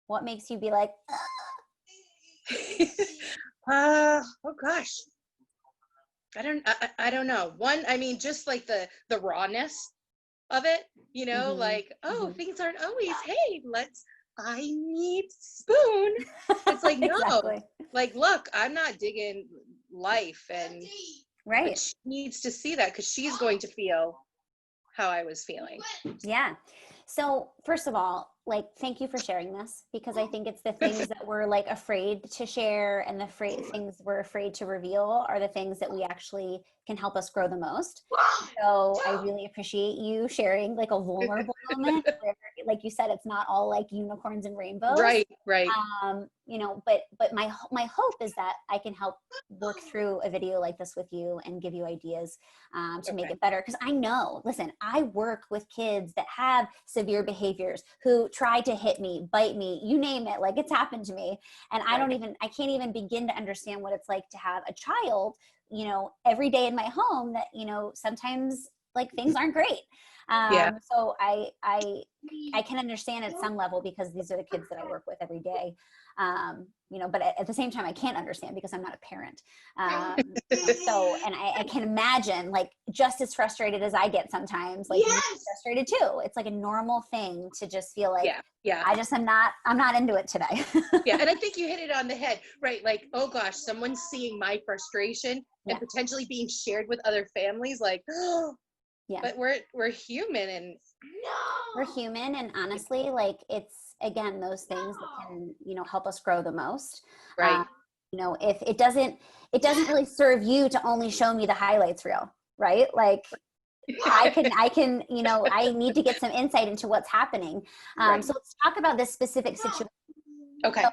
What makes you be like, Oh gosh. I don't know. One, I mean, just like the rawness of it, like, oh, things aren't always, hey, I need spoon. It's like, no, exactly. like, look, I'm not digging life. But Right. she needs to see that because she's going to feel how I was feeling. Yeah. So first of all, like, thank you for sharing this, because I think it's the things that we're like afraid to share, and the things we're afraid to reveal are the things that we actually can help us grow the most. So I really appreciate you sharing like a vulnerable moment where, like you said, it's not all like unicorns and rainbows. Right. But my hope is that I can help work through a video like this with you and give you ideas to make it better. Because I know, listen, I work with kids that have severe behaviors, who try to hit me, bite me, you name it. Like, it's happened to me, and I can't even begin to understand what it's like to have a child, every day in my home that, sometimes like things aren't great. So I can understand at some level, because these are the kids that I work with every day. But at the same time, I can't understand because I'm not a parent. And I can imagine, like, just as frustrated as I get sometimes, like, you're frustrated too. It's like a normal thing to just feel like, I'm not into it today. Yeah. And I think you hit it on the head, right? Like, oh gosh, someone's seeing my frustration and potentially being shared with other families. Like, but we're human, and we're human. And honestly, like, it's, again, those things that can, help us grow the most. Right. If it doesn't really serve you to only show me the highlights reel, right? Like, I can, I need to get some insight into what's happening. So let's talk about this specific situation. Okay. So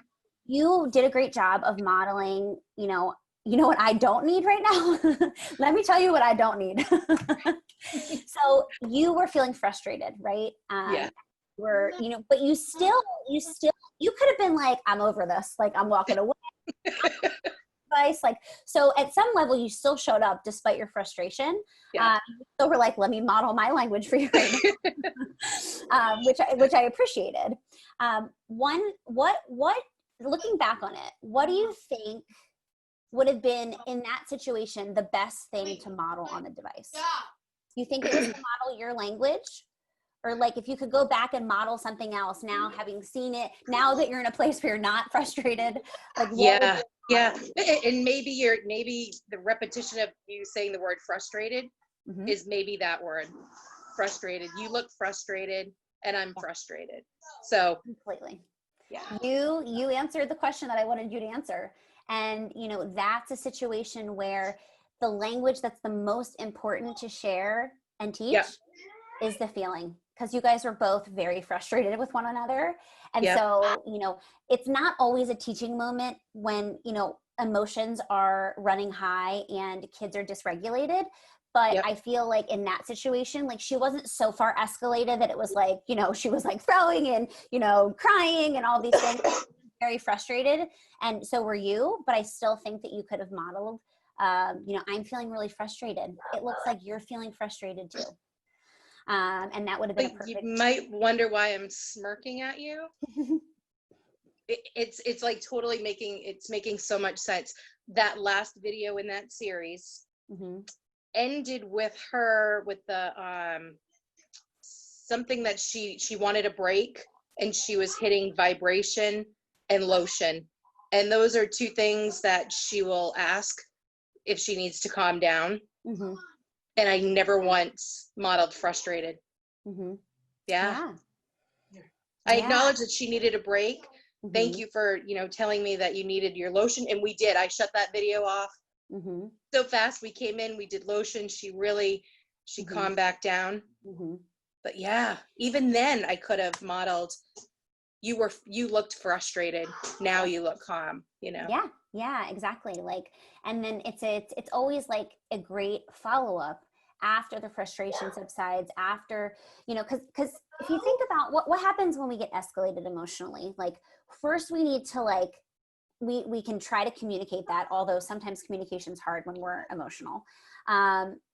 you did a great job of modeling, what I don't need right now. Let me tell you what I don't need. So you were feeling frustrated, right? But you could have been like, I'm over this. Like, I'm walking away. Like, so at some level you still showed up despite your frustration. So we're like, let me model my language for you right now. which I appreciated. Looking back on it, what do you think would have been, in that situation, the best thing to model on the device? You think it was to model your language? Or, like, if you could go back and model something else now, having seen it, now that you're in a place where you're not frustrated, like, and maybe the repetition of you saying the word frustrated is maybe that word, frustrated. You look frustrated, and I'm frustrated. So completely. You answered the question that I wanted you to answer. And, that's a situation where the language that's the most important to share and teach is the feeling. Because you guys were both very frustrated with one another. And so, it's not always a teaching moment when, emotions are running high and kids are dysregulated. But I feel like in that situation, like, she wasn't so far escalated that it was like, she was like throwing and, crying and all these things. Very frustrated. And so were you, but I still think that you could have modeled, I'm feeling really frustrated. It looks like you're feeling frustrated too. And that would have been a perfect. You might wonder why I'm smirking at you. It's like totally making so much sense. That last video in that series ended with her with the something that she wanted a break, and she was hitting vibration and lotion, and those are two things that she will ask if she needs to calm down. And I never once modeled frustrated. I acknowledge that she needed a break. Thank you for, telling me that you needed your lotion. And we did. I shut that video off so fast. We came in, we did lotion. She calmed back down. But even then I could have modeled, you looked frustrated. Now you look calm, Yeah, exactly. Like, and then it's always like a great follow-up after the frustration subsides, after, because if you think about what happens when we get escalated emotionally, like, first we need to, like, we can try to communicate that, although sometimes communication's hard when we're emotional.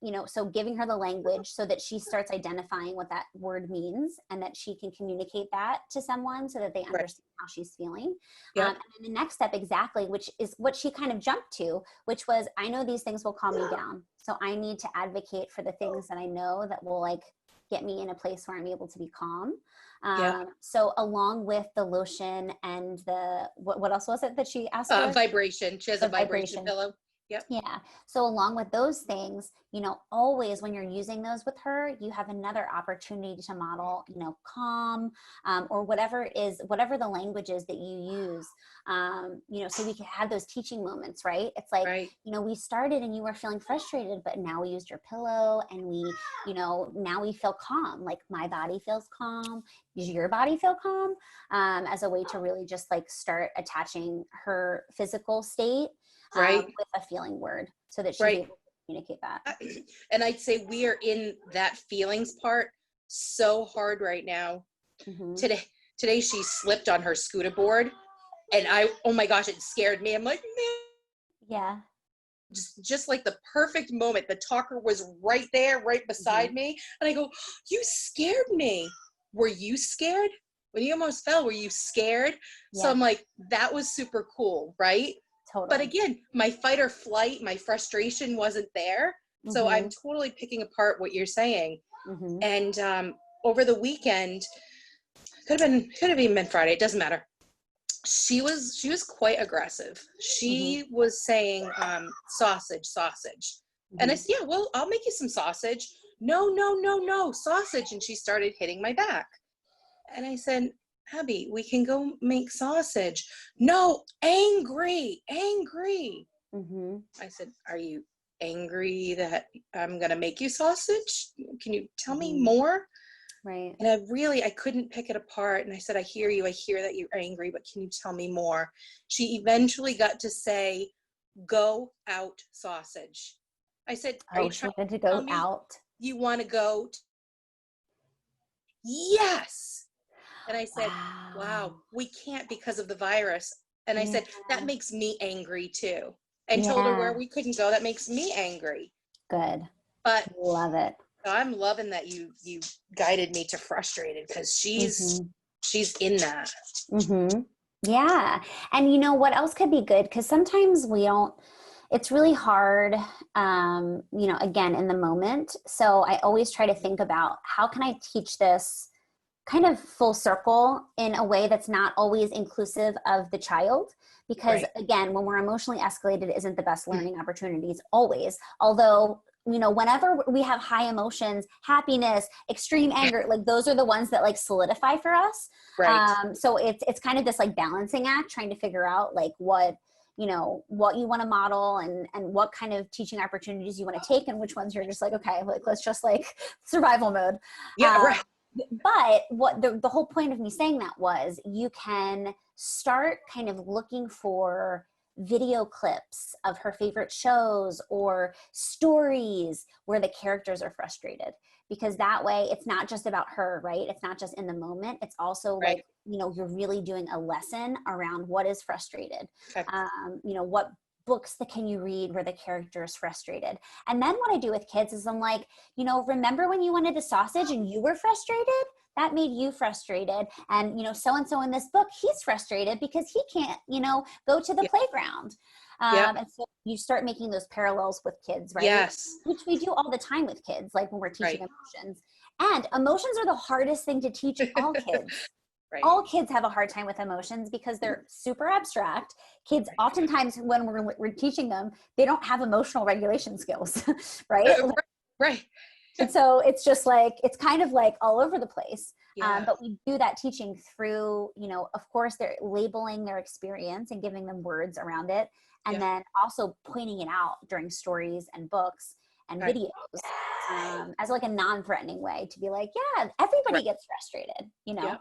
You know, so giving her the language so that she starts identifying what that word means and that she can communicate that to someone so that they understand how she's feeling. Yeah. And then the next step, exactly, which is what she kind of jumped to, which was, I know these things will calm me down. So I need to advocate for the things that I know that will like get me in a place where I'm able to be calm. So along with the lotion and the, what else was it that she asked for? Vibration. She has The a vibration pillow. Yep. Yeah. So along with those things, you know, always when you're using those with her, you have another opportunity to model, you know, calm, or whatever the language is that you use, you know, so we can have those teaching moments, right? It's like, you know, we started and you were feeling frustrated, but now we used your pillow and we, you know, now we feel calm. Like my body feels calm. Does your body feel calm? As a way to really just like start attaching her physical state with a feeling word so that she's able to communicate that. And I'd say we are in that feelings part so hard right now. Mm-hmm. Today she slipped on her scooter board and oh my gosh, it scared me. I'm like, no. Yeah. Just like the perfect moment. The talker was right there, right beside me. And I go, you scared me. Were you scared? When you almost fell, were you scared? Yeah. So I'm like, that was super cool, right? Totally. But again, my fight or flight, my frustration wasn't there. So I'm totally picking apart what you're saying. And over the weekend, could have even been Friday. It doesn't matter. She was quite aggressive. She was saying sausage. And I said, yeah, well, I'll make you some sausage. No, sausage. And she started hitting my back. And I said, Abby, we can go make sausage. No, angry. I said, are you angry that I'm going to make you sausage? Can you tell me more? Right. And I couldn't pick it apart. And I said, I hear you. I hear that you're angry, but can you tell me more? She eventually got to say, go out sausage. I said, are you trying to go out? You want to go? Yes. And I said, wow, we can't because of the virus. And I said, that makes me angry too. And told her where we couldn't go. That makes me angry. Good. But love it. I'm loving that you guided me to frustrated because she's in that. Yeah. And you know what else could be good? Because sometimes it's really hard, you know, again, in the moment. So I always try to think about how can I teach this kind of full circle in a way that's not always inclusive of the child. Because again, when we're emotionally escalated, isn't the best learning opportunities always. Although, you know, whenever we have high emotions, happiness, extreme anger, like those are the ones that like solidify for us. So it's kind of this like balancing act, trying to figure out like what you want to model and what kind of teaching opportunities you want to take and which ones you're just like, okay, like, let's just like survival mode. But what the whole point of me saying that was you can start kind of looking for video clips of her favorite shows or stories where the characters are frustrated, because that way it's not just about her, right? It's not just in the moment. It's also like, you know, you're really doing a lesson around what is frustrated. You know, what books that can you read where the character is frustrated? And then what I do with kids is I'm like, you know, remember when you wanted a sausage and you were frustrated? That made you frustrated. And, you know, so-and-so in this book, he's frustrated because he can't, you know, go to the playground. And so you start making those parallels with kids, right? Yes. Which we do all the time with kids, like when we're teaching emotions. And emotions are the hardest thing to teach all kids. All kids have a hard time with emotions because they're super abstract. Kids, oftentimes when we're teaching them, they don't have emotional regulation skills, right? And so it's just like, it's kind of like all over the place. But we do that teaching through, you know, of course, they're labeling their experience and giving them words around it. And then also pointing it out during stories and books and videos as like a non-threatening way to be like, yeah, everybody gets frustrated, you know?